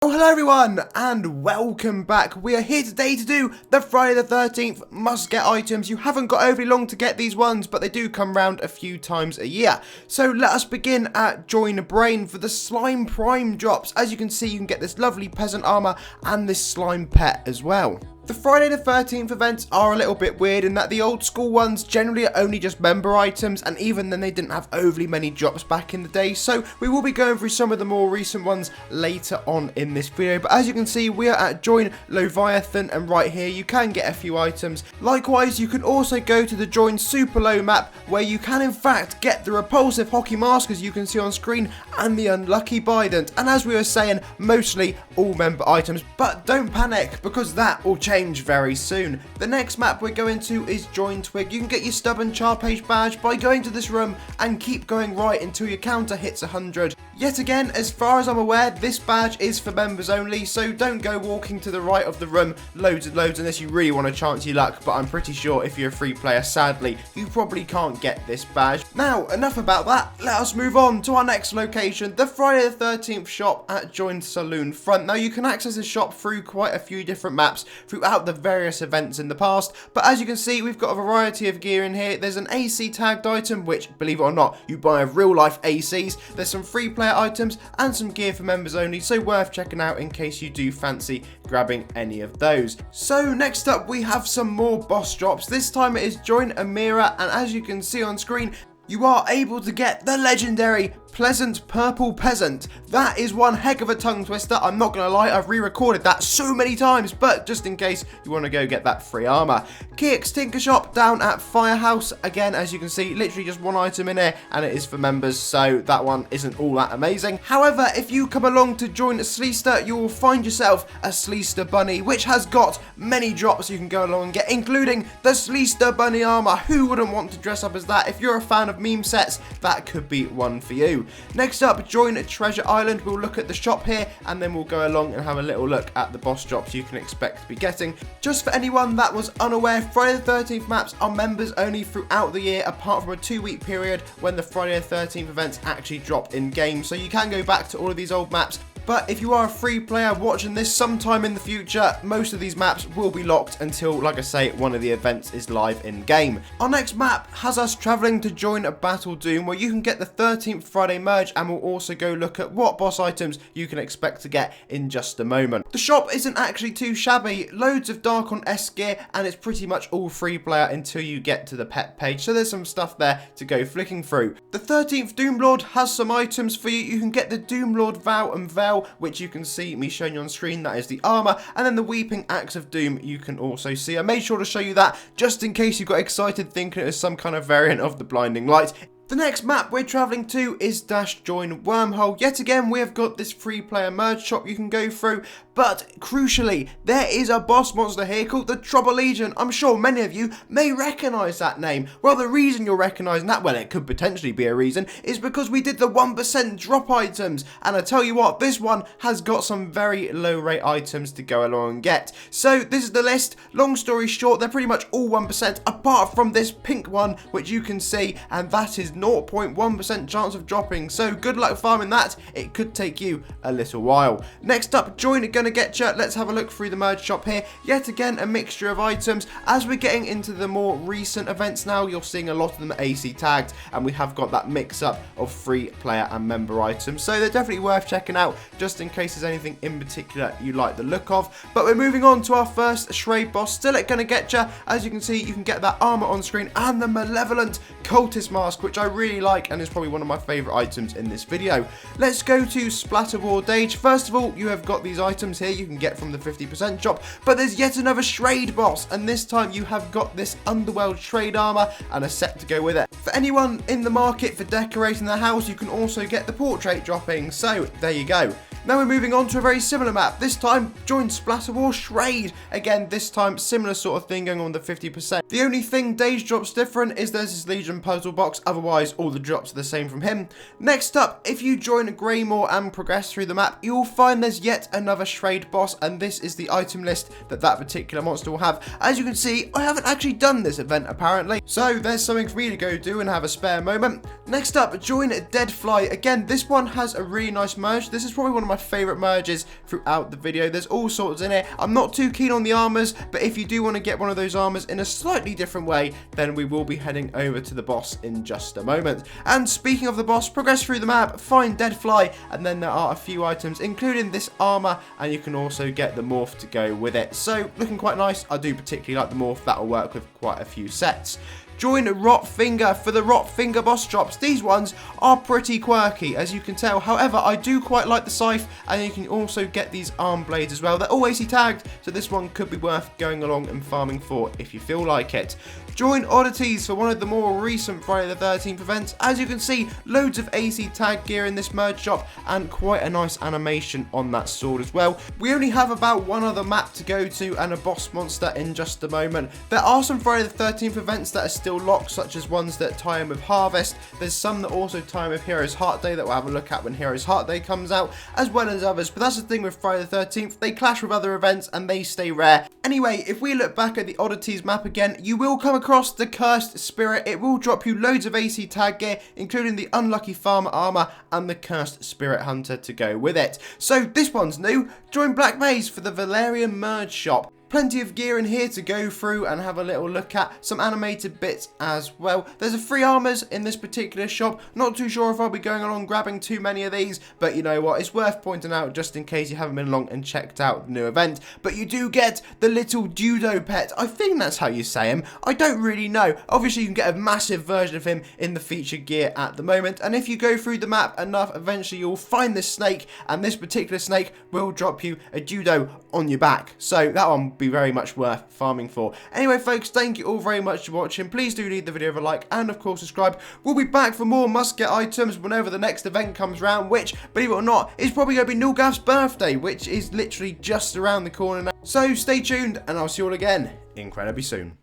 Oh, hello everyone, and welcome back. We are here today to do the Friday the 13th must get items. You haven't got overly long to get these ones, but they do come round a few times a year. So let us begin at Join a Brain for the Slime Prime drops. As you can see, you can get this lovely peasant armor and this slime pet as well. The Friday the 13th events are a little bit weird in that the old school ones generally are only just member items, and even then they didn't have overly many drops back in the day, so we will be going through some of the more recent ones later on in this video. But as you can see, we are at Join Loweviathan, and right here you can get a few items. Likewise, you can also go to the Join superlowe map, where you can in fact get the repulsive hockey mask as you can see on screen, and the unlucky bident, and as we were saying, mostly all member items. But don't panic, because that will change very soon. The next map we're going to is Join Twig. You can get your stubborn char page badge by going to this room and keep going right until your counter hits 100. Yet again, as far as I'm aware, this badge is for members only, so don't go walking to the right of the room loads and loads unless you really want to chance your luck, but I'm pretty sure if you're a free player, sadly, you probably can't get this badge. Now, enough about that, let us move on to our next location, the Friday the 13th shop at Join Saloonfront. Now, you can access this shop through quite a few different maps throughout the various events in the past, but as you can see, we've got a variety of gear in here. There's an AC tagged item, which, believe it or not, you buy of real life ACs. There's some free player items and some gear for members only, so worth checking out in case you do fancy grabbing any of those. So next up we have some more boss drops. This time it is Join Amira, and as you can see on screen, you are able to get the legendary Pleasant Purple Peasant. That is one heck of a tongue twister. I'm not going to lie, I've re-recorded that so many times, but just in case you want to go get that free armor. Kix Tinker Shop down at Firehouse. Again, as you can see, literally just one item in here, and it is for members, so that one isn't all that amazing. However, if you come along to join Sleezter, you will find yourself a Sleezter bunny, which has got many drops you can go along and get, including the Sleezter bunny armor. Who wouldn't want to dress up as that? If you're a fan of meme sets, that could be one for you. Next up, Join Treasureisland. We'll look at the shop here, and then we'll go along and have a little look at the boss drops you can expect to be getting. Just for anyone that was unaware, Friday the 13th maps are members only throughout the year, apart from a 2-week period when the Friday the 13th events actually drop in game. So you can go back to all of these old maps. But if you are a free player watching this sometime in the future, most of these maps will be locked until, like I say, one of the events is live in game. Our next map has us travelling to join a Battledoom, where you can get the 13th Friday merge, and we'll also go look at what boss items you can expect to get in just a moment. The shop isn't actually too shabby, loads of Dark on S gear, and it's pretty much all free player until you get to the pet page, so there's some stuff there to go flicking through. The 13th Doomlord has some items for you. You can get the Doomlord Vow and Veil, which you can see me showing you on screen. That is the armor, and then the Weeping Axe of Doom you can also see. I made sure to show you that just in case you got excited thinking it was some kind of variant of the Blinding Light. The next map we're travelling to is Join Wormhole. Yet again, we have got this free player merge shop you can go through, but crucially, there is a boss monster here called the Trouble Legion. I'm sure many of you may recognise that name. Well, the reason you're recognising that, well, it could potentially be a reason, is because we did the 1% drop items, and I tell you what, this one has got some very low rate items to go along and get. So this is the list. Long story short, they're pretty much all 1%, apart from this pink one, which you can see, and that is 0.1% chance of dropping, so good luck farming that. It could take you a little while. Next up, Join Gonnagetcha. Let's have a look through the merge shop here. Yet again, a mixture of items. As we're getting into the more recent events now, you're seeing a lot of them AC tagged, and we have got that mix up of free player and member items, so they're definitely worth checking out just in case there's anything in particular you like the look of. But we're moving on to our first Schrade boss, still at Gonnagetcha. As you can see, you can get that armor on screen and the malevolent cultist mask, which I really like and is probably one of my favourite items in this video. Let's go to splatterwardage. First of all, you have got these items here you can get from the 50% shop, but there's yet another Schrade boss, and this time you have got this underworld Schrade armor and a set to go with it. For anyone in the market for decorating their house, you can also get the portrait dropping, so there you go. Now we're moving on to a very similar map. This time, join Splatterwarshrade. Again, this time, similar sort of thing going on the 50%. The only thing Dage drops different is there's this Legion puzzle box. Otherwise, all the drops are the same from him. Next up, if you join Graymore and progress through the map, you'll find there's yet another Schrade boss, and this is the item list that that particular monster will have. As you can see, I haven't actually done this event apparently, so there's something for me to go do and have a spare moment. Next up, join Deadfly. Again, this one has a really nice merge. This is probably one of my favourite merges throughout the video. There's all sorts in it. I'm not too keen on the armors, but if you do want to get one of those armors in a slightly different way, then we will be heading over to the boss in just a moment. And speaking of the boss, progress through the map, find Deadfly, and then there are a few items, including this armor, and you can also get the morph to go with it. So, looking quite nice. I do particularly like the morph. That'll work with quite a few sets. Join Rockfinger for the Rockfinger boss drops. These ones are pretty quirky, as you can tell. However, I do quite like the scythe, and you can also get these arm blades as well. They're all AC tagged, so this one could be worth going along and farming for if you feel like it. Join Oddities for one of the more recent Friday the 13th events. As you can see, loads of AC tag gear in this merge shop, and quite a nice animation on that sword as well. We only have about one other map to go to and a boss monster in just a moment. There are some Friday the 13th events that are still locked, such as ones that tie in with Harvest. There's some that also tie in with Heroes Heart Day that we'll have a look at when Heroes Heart Day comes out, as well as others. But that's the thing with Friday the 13th, they clash with other events and they stay rare. Anyway, if we look back at the Oddities map again, you will come across the Cursed Spirit. It will drop you loads of AC tag gear, including the Unlucky Farmer armor and the Cursed Spirit Hunter to go with it. So this one's new. Join Black Maze for the Valerian merge shop. Plenty of gear in here to go through and have a little look at. Some animated bits as well. There's a free armors in this particular shop. Not too sure if I'll be going along grabbing too many of these, but you know what, it's worth pointing out just in case you haven't been along and checked out the new event. But you do get the little judo pet. I think that's how you say him. I don't really know. Obviously you can get a massive version of him in the featured gear at the moment, and if you go through the map enough, eventually you'll find this snake, and this particular snake will drop you a judo on your back. So that one be very much worth farming for. Anyway folks, thank you all very much for watching. Please do leave the video a like and of course subscribe. We'll be back for more must get items whenever the next event comes round, which, believe it or not, is probably going to be Nilgaf's birthday, which is literally just around the corner now. So stay tuned and I'll see you all again incredibly soon.